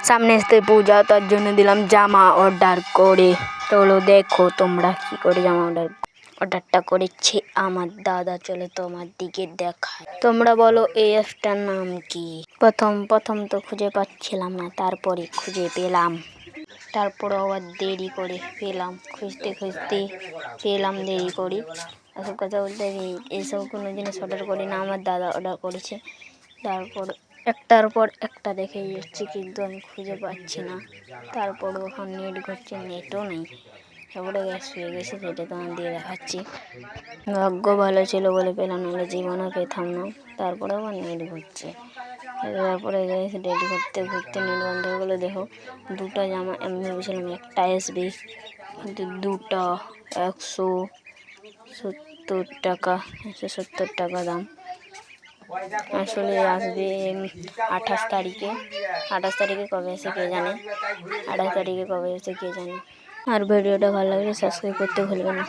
সামনে আসতে পূজা, তার জন্য দিলাম জামা অর্ডার করে। চলো দেখো তোমরা কি করে জামা অর্ডারটা করেছে আমার দাদা। চলো তোমার দিকে দেখায়। তোমরা বলো এই অ্যাপটার নাম কি? প্রথম তো খুঁজে পাচ্ছিলাম না, তারপরে খুঁজে পেলাম। তারপর আবার দেরি করে পেলাম, খুঁজতে পেলাম দেরি করে। এসব কথা বলতে এইসব কোনো জিনিস অর্ডার করি না, আমার দাদা অর্ডার করেছে। তারপর একটার পর একটা দেখে যাচ্ছি, কিন্তু আমি খুঁজে পাচ্ছি না। তারপর ওখানে নেট ঘুরছে, নেটও নেই, সবটা গ্যাস হয়ে গেছে। সেটা তোমার দিয়ে দেখাচ্ছি। ভাগ্য ভালো ছিল বলে পেলাম, নাহলে জীবনও পেতাম না। তারপরে আবার নেট ঘুরছে। তারপরে গেছে নেট ঘুরতে নেট বন্ধ হয়ে গেলো। দেখো দুটো জামা, আমি ভেবেছিলাম একটা আসবে, কিন্তু দুটো 170 টাকা, 170 টাকা দাম। আসলে আসবে 28 তারিখে। 28 তারিখে কবে এসে কে জানে, 28 তারিখে কবে এসে কে জানে। আর ভিডিওটা ভালো লাগলে সাবস্ক্রাইব করতে ভুলবেন না।